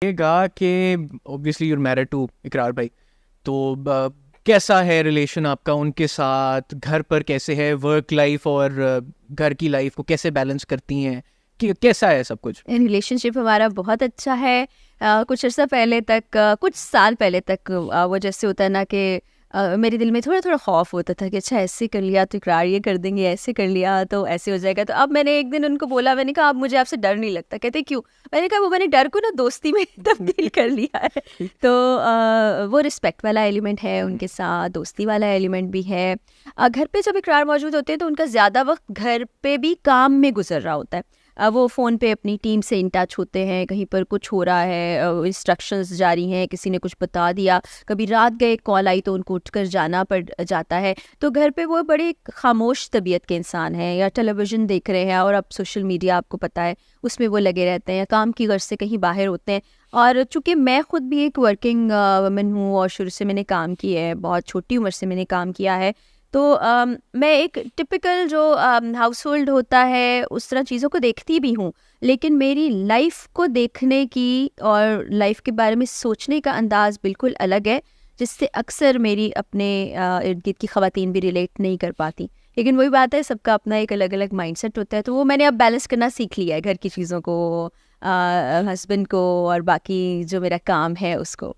गा कि obviously your married to इकरार भाई, तो कैसा है रिलेशन आपका उनके साथ, घर पर कैसे है, वर्क लाइफ और घर की लाइफ को कैसे बैलेंस करती हैं, कि कैसा है सब कुछ? रिलेशनशिप हमारा बहुत अच्छा है। कुछ अर्सा पहले तक कुछ साल पहले तक वो जैसे होता है ना कि मेरे दिल में थोड़ा थोड़ा खौफ होता था कि अच्छा ऐसे कर लिया तो इकरार ये कर देंगे, ऐसे कर लिया तो ऐसे हो जाएगा। तो अब मैंने एक दिन उनको बोला, मैंने कहा अब मुझे आपसे डर नहीं लगता। कहते क्यों? मैंने कहा वो मैंने डर को ना दोस्ती में तब्दील कर लिया है। तो वो रिस्पेक्ट वाला एलिमेंट है उनके साथ, दोस्ती वाला एलिमेंट भी है। घर पे जब इकरार मौजूद होते हैं तो उनका ज़्यादा वक्त घर पे भी काम में गुजर रहा होता है। वो फ़ोन पे अपनी टीम से इन टच होते हैं, कहीं पर कुछ हो रहा है, इंस्ट्रक्शंस जारी हैं, किसी ने कुछ बता दिया, कभी रात गए कॉल आई तो उनको उठकर जाना पड़ जाता है। तो घर पे वो बड़े खामोश तबीयत के इंसान हैं, या टेलीविज़न देख रहे हैं और अब सोशल मीडिया आपको पता है उसमें वो लगे रहते हैं, या काम की गर्ज से कहीं बाहर होते हैं। और चूँकि मैं ख़ुद भी एक वर्किंग वुमन हूँ और शुरू से मैंने काम किया है, बहुत छोटी उम्र से मैंने काम किया है, तो मैं एक टिपिकल जो हाउस होल्ड होता है उस तरह चीज़ों को देखती भी हूँ, लेकिन मेरी लाइफ को देखने की और लाइफ के बारे में सोचने का अंदाज़ बिल्कुल अलग है, जिससे अक्सर मेरी अपने इर्द गिर्द की ख़वातीन भी रिलेट नहीं कर पाती। लेकिन वही बात है, सबका अपना एक अलग अलग माइंडसेट होता है, तो वो मैंने अब बैलेंस करना सीख लिया है, घर की चीज़ों को, हस्बैंड को और बाकी जो मेरा काम है उसको।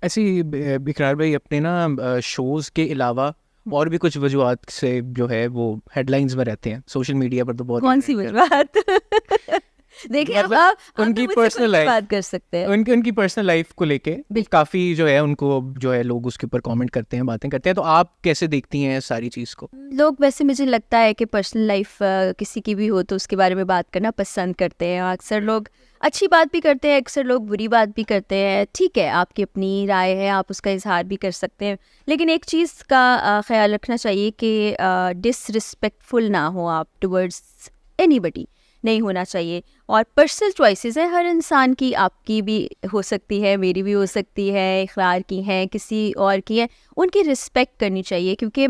ऐसी इकरार भाई अपने ना शोज़ के अलावा और भी कुछ वजूहत से जो है वो हेडलाइंस में रहते हैं सोशल मीडिया पर, तो बहुत कौन सी वजूहत? देखिए अब आप उनकी तो मुझसे पर्सनल कुछ लाइफ, बात कर सकते हैं। उनकी पर्सनल लाइफ को लेके काफ़ी जो है उनको जो है लोग उसके ऊपर कमेंट करते हैं, बातें करते हैं, तो आप कैसे देखती हैं सारी चीज़ को? लोग वैसे मुझे लगता है कि पर्सनल लाइफ किसी की भी हो तो उसके बारे में बात करना पसंद करते हैं। अक्सर लोग अच्छी बात भी करते हैं, अक्सर लोग बुरी बात भी करते हैं। ठीक है, आपकी अपनी राय है, आप उसका इजहार भी कर सकते हैं, लेकिन एक चीज़ का ख्याल रखना चाहिए कि डिसरिस्पेक्टफुल ना हो आप टुवर्ड्स एनीबडी, नहीं होना चाहिए। और पर्सनल चॉइसेस है हर इंसान की, आपकी भी हो सकती है, मेरी भी हो सकती है, इकरार की है, किसी और की है, उनकी रिस्पेक्ट करनी चाहिए। क्योंकि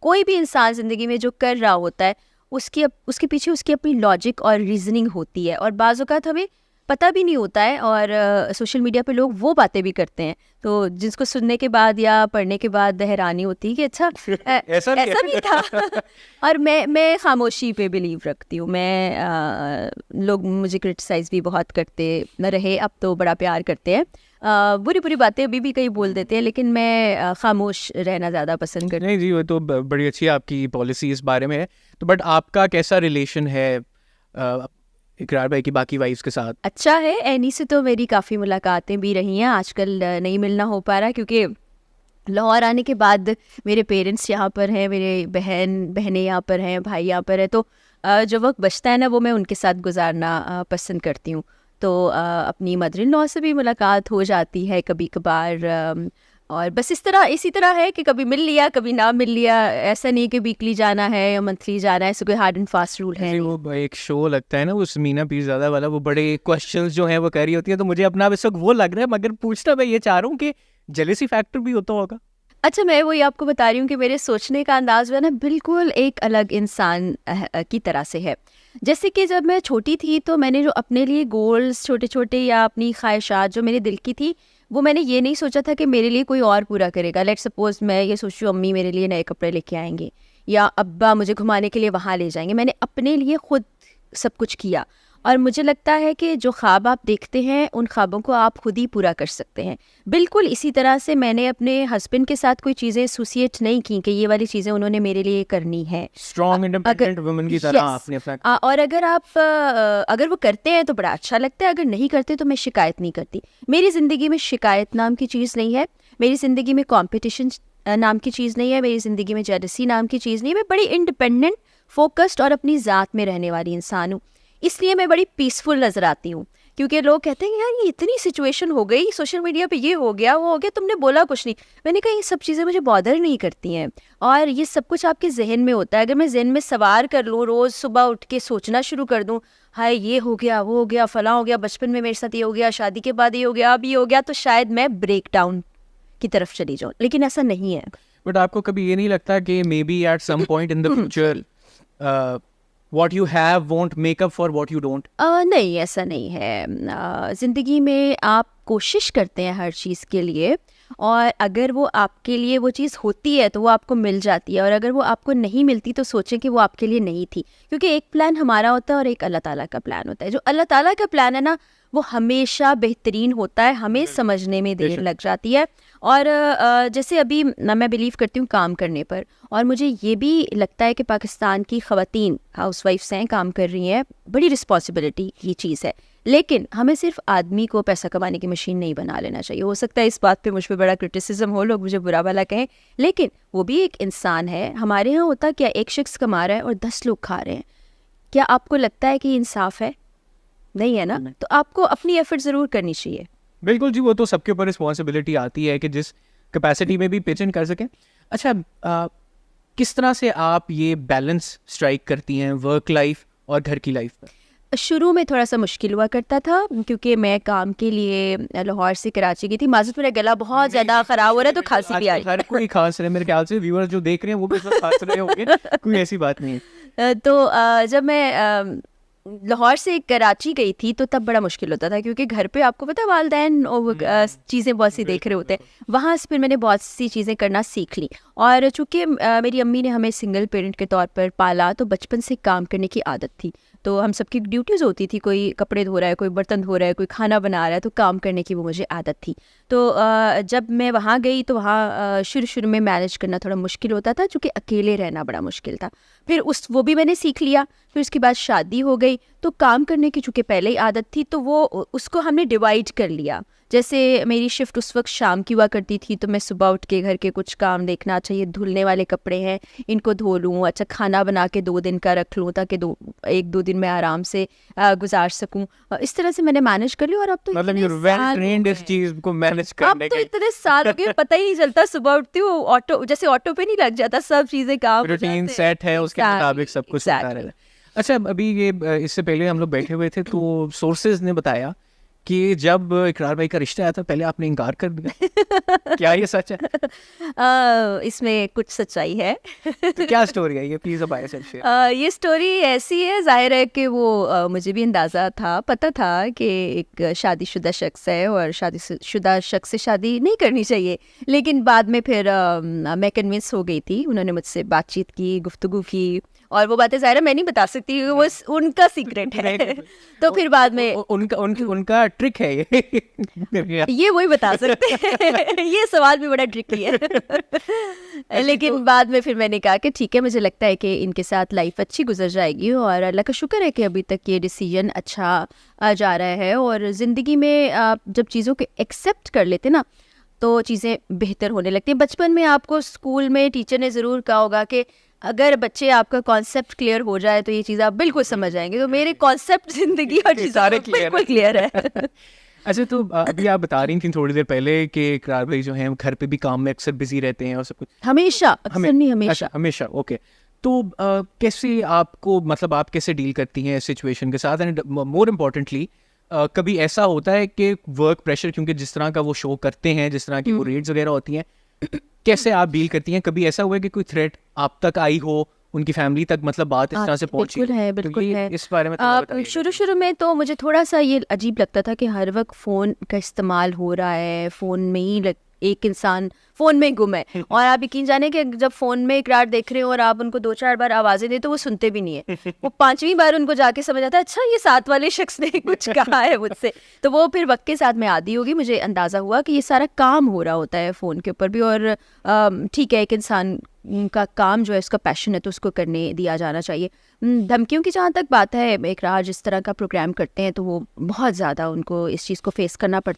कोई भी इंसान ज़िंदगी में जो कर रहा होता है उसके पीछे उसकी अपनी लॉजिक और रीजनिंग होती है, और बाज़ औक़ात हमें पता भी नहीं होता है, और सोशल मीडिया पे लोग वो बातें भी करते हैं तो जिसको सुनने के बाद या पढ़ने के बाद हैरानी होती है कि अच्छा ऐसा भी था। और मैं खामोशी पे बिलीव रखती हूँ। लोग मुझे क्रिटिसाइज़ भी बहुत करते न रहे, अब तो बड़ा प्यार करते हैं। बुरी बुरी बातें अभी भी कई बोल देते हैं, लेकिन मैं खामोश रहना ज़्यादा पसंद करती हूँ। नहीं जी, वो तो बड़ी अच्छी आपकी पॉलिसी इस बारे में है। तो बट आपका कैसा रिलेशन है इकरार भाई की बाकी वाइफ्स के साथ? अच्छा है, एनी से तो मेरी काफ़ी मुलाकातें भी रही हैं। आजकल नहीं मिलना हो पा रहा क्योंकि लाहौर आने के बाद मेरे पेरेंट्स यहाँ पर हैं, मेरे बहनें यहाँ पर हैं, भाई यहाँ पर है, तो जो वक्त बचता है ना वो मैं उनके साथ गुजारना पसंद करती हूँ। तो अपनी मदर इन लॉ से भी मुलाकात हो जाती है कभी कभार, और बस इसी तरह है कि कभी मिल लिया कभी ना मिल लिया। ऐसा नहीं कि वीकली जाना है या मंथली जाना है, ऐसा कोई हार्ड एंड फास्ट रूल है नहीं। वो एक शो लगता है ना वो समीना पीरज़ादा वाला, वो बड़े क्वेश्चंस जो हैं वो कह रही होती है, तो मुझे अपना इस वक्त वो लग रहा है, मगर पूछना मैं ये चाह रहा हूँ कि जेलसी फैक्टर भी होता होगा। अच्छा, मैं वही आपको बता रही हूँ कि मेरे सोचने का अंदाज जो है ना बिल्कुल एक अलग इंसान की तरह से है। जैसे कि जब मैं छोटी थी तो मैंने जो अपने लिए गोल्स छोटे छोटे या अपनी ख्वाहिशात जो मेरे दिल की थी, वो मैंने ये नहीं सोचा था कि मेरे लिए कोई और पूरा करेगा। लेट्स सपोज मैं ये सोच रही हूँ अम्मी मेरे लिए नए कपड़े लेके आएंगे या अब्बा मुझे घुमाने के लिए वहाँ ले जाएंगे। मैंने अपने लिए खुद सब कुछ किया, और मुझे लगता है कि जो ख्वाब आप देखते हैं उन ख्वाबों को आप खुद ही पूरा कर सकते हैं। बिल्कुल इसी तरह से मैंने अपने हस्बैंड के साथ कोई चीज़ें एसोसिएट नहीं की कि ये वाली चीज़ें उन्होंने मेरे लिए करनी है। स्ट्रॉन्ग इंडिपेंडेंट वुमन की तरह आपने अपना और अगर वो करते हैं तो बड़ा अच्छा लगता है, अगर नहीं करते तो मैं शिकायत नहीं करती। मेरी ज़िंदगी में शिकायत नाम की चीज़ नहीं है, मेरी ज़िंदगी में कॉम्पिटिशन नाम की चीज़ नहीं है, मेरी ज़िंदगी में जेलसी नाम की चीज़ नहीं है। मैं बड़ी इंडिपेंडेंट, फोकस्ड और अपनी ज़ात में रहने वाली इंसान हूँ, इसलिए मैं बड़ी पीसफुल नज़र आती हूँ। क्योंकि लोग कहते हैं यार ये इतनी सिचुएशन हो गई, सोशल मीडिया पे ये हो गया वो हो गया, तुमने बोला कुछ नहीं। मैंने कहा ये सब चीज़ें मुझे बॉदर नहीं करती हैं, और ये सब कुछ आपके जहन में होता है। अगर मैं जहन में सवार कर लूँ, रोज़ सुबह उठ के सोचना शुरू कर दूँ, हाय ये हो गया वो हो गया फलां हो गया, बचपन में मेरे साथ ये हो गया, शादी के बाद ये हो गया, अब ये हो गया, तो शायद मैं ब्रेक डाउन की तरफ चली जाऊँ, लेकिन ऐसा नहीं है। बट आपको कभी ये नहीं लगता कि maybe at some point in the future what you have won't make up for what you don't? नहीं, ऐसा नहीं है। ज़िंदगी में आप कोशिश करते हैं हर चीज़ के लिए, और अगर वो आपके लिए वो चीज़ होती है तो वो आपको मिल जाती है, और अगर वो आपको नहीं मिलती तो सोचें कि वो आपके लिए नहीं थी। क्योंकि एक प्लान हमारा होता है और एक अल्लाह ताला का प्लान होता है। जो अल्लाह ताला का प्लान है ना, वो हमेशा बेहतरीन होता है, हमें समझने में देर लग जाती है। और जैसे अभी मैं बिलीव करती हूँ काम करने पर, और मुझे ये भी लगता है कि पाकिस्तान की ख़वातीन हाउसवाइफ्स हैं, काम कर रही हैं, बड़ी रिस्पॉन्सिबिलिटी की चीज़ है। लेकिन हमें सिर्फ आदमी को पैसा कमाने की मशीन नहीं बना लेना चाहिए। हो सकता है इस बात पे मुझ पे बड़ा क्रिटिसिज्म हो, लोग मुझे बुरा भला कहें, लेकिन वो भी एक इंसान है। हमारे यहाँ होता क्या, एक शख्स कमा रहा है और 10 लोग खा रहे हैं, क्या आपको लगता है कि इंसाफ है? नहीं है ना। तो आपको अपनी एफर्ट ज़रूर करनी चाहिए। बिल्कुल जी, वो तो सबके ऊपर रिस्पॉन्सिबिलिटी आती है कि जिस कैपेसिटी में भी पिच इन कर सकें। अच्छा, किस तरह से आप ये बैलेंस स्ट्राइक करती हैं वर्क लाइफ और घर की लाइफ में? शुरू में थोड़ा सा मुश्किल हुआ करता था, क्योंकि मैं काम के लिए लाहौर से कराची गई थी। माज़रत, मेरा गला बहुत ज़्यादा ख़राब हो रहा है, तो खांसी भी आ रही है। हर कोई खांस रहे, मेरे ख्याल से व्यूअर्स जो देख रहे हैं वो भी सब खांस रहे होंगे, कोई ऐसी बात नहीं है। तो जब मैं लाहौर से कराची गई थी तो तब बड़ा मुश्किल होता था, क्योंकि घर पे आपको पता है वालदैन और चीज़ें बहुत सी देख रहे होते हैं। वहाँ से फिर मैंने बहुत सी चीज़ें करना सीख ली, और चूँकि मेरी अम्मी ने हमें सिंगल पेरेंट के तौर पर पाला, तो बचपन से काम करने की आदत थी। तो हम सबकी ड्यूटीज़ होती थी, कोई कपड़े धो रहा है, कोई बर्तन धो रहा है, कोई खाना बना रहा है, तो काम करने की वो मुझे आदत थी। तो जब मैं वहाँ गई तो वहाँ शुरू में मैनेज करना थोड़ा मुश्किल होता था, चूँकि अकेले रहना बड़ा मुश्किल था। फिर वो भी मैंने सीख लिया। फिर उसके बाद शादी हो गई, तो काम करने की चूँकि पहले ही आदत थी, तो वो उसको हमने डिवाइड कर लिया। जैसे मेरी शिफ्ट उस वक्त शाम की हुआ करती थी, तो मैं सुबह उठ के घर के कुछ काम देखना, अच्छा ये धुलने वाले कपड़े हैं, इनको धो लूँ, अच्छा खाना बना के 2 दिन का रख लूँ, ताकि 1-2 दिन मैं आराम से गुजार सकूँ। इस तरह से मैंने मैनेज कर लिया। और अब तो मतलब यू वेल ट्रेन्ड इस चीज़ को मैनेज करने के। अब तो इतने साल हो गए, पता ही नहीं चलता। सुबह उठती हूँ, ऑटो पे नहीं लग जाता, सब चीज़ें काम, रूटीन सेट है, उसके मुताबिक सब कुछ होता रहता है। अच्छा, अभी ये इससे पहले हम लोग बैठे हुए थे, तो सोर्सेज ने बताया कि जब इकरार भाई का रिश्ता आया था, पहले आपने इनकार कर दिया। क्या ये सच है? इसमें कुछ सच्चाई है। तो क्या स्टोरी है ये, प्लीज अब आए शेयर। ये स्टोरी ऐसी है, जाहिर है कि वो मुझे भी अंदाज़ा था, पता था कि एक शादीशुदा शख्स है और शादीशुदा शख्स से शादी नहीं करनी चाहिए। लेकिन बाद में फिर मैं कन्विंस हो गई थी। उन्होंने मुझसे बातचीत की, गुफ्तगू की, और वो बातें ज़ाहिर है मैं नहीं बता सकती, वो उनका सीक्रेट है। तो फिर बाद में उनका ट्रिक है ये वही बता सकते हैं। ये सवाल भी बड़ा ट्रिकी है। लेकिन बाद में फिर मैंने कहा कि ठीक है, मुझे लगता है कि इनके साथ लाइफ अच्छी गुजर जाएगी, और अल्लाह का शुक्र है कि अभी तक ये डिसीजन अच्छा जा रहा है। और ज़िंदगी में आप जब चीज़ों को एक्सेप्ट कर लेते ना, तो चीज़ें बेहतर होने लगती हैं। बचपन में आपको स्कूल में टीचर ने ज़रूर कहा होगा कि अगर बच्चे आपका कॉन्सेप्ट क्लियर हो जाए तो ये चीज़ आप बिल्कुल समझ जाएंगे। तो मेरे कॉन्सेप्ट जिंदगी और चीज़ सारे बिल्कुल क्लियर है। अच्छा, तो अभी आप बता रही थी थोड़ी देर पहले कि इकरार भाई जो हैं घर पे भी काम में अक्सर बिजी रहते हैं और सब कुछ, हमेशा, अक्सर नहीं, हमेशा। हमेशा, ओके। तो कैसे आपको, मतलब आप कैसे डील करती हैं सिचुएशन के साथ? एंड मोर इम्पोर्टेंटली, कभी ऐसा होता है कि वर्क प्रेशर, क्योंकि जिस तरह का वो शो करते हैं, जिस तरह की वो रेट्स वगैरह होती हैं, कैसे आप डील करती हैं? कभी ऐसा हुआ कि कोई थ्रेट आप तक आई हो, उनकी फैमिली तक, मतलब बात इस तरह से पहुंची? बिल्कुल है। इस बारे में शुरू में तो मुझे थोड़ा सा ये अजीब लगता था कि हर वक्त फ़ोन का इस्तेमाल हो रहा है, फ़ोन में ही एक इंसान फ़ोन में गुम है। और आप यकीन जाने कि जब फ़ोन में इकरार देख रहे हो और आप उनको 2-4 बार आवाज़ें दे तो वो सुनते भी नहीं है। वो 5वीं बार उनको जाके समझ आता है, अच्छा ये साथ वाले शख्स ने कुछ कहा है मुझसे। तो वो फिर वक्त के साथ में आदी होगी। मुझे अंदाज़ा हुआ कि ये सारा काम हो रहा होता है फ़ोन के ऊपर भी। और ठीक है, एक इंसान का काम जो है, उसका पैशन है, तो उसको करने दिया जाना चाहिए। धमकियों की जहाँ तक बात है, इकरार जिस तरह का प्रोग्राम करते हैं तो वो बहुत ज़्यादा उनको इस चीज़ को फेस करना पड़ता है।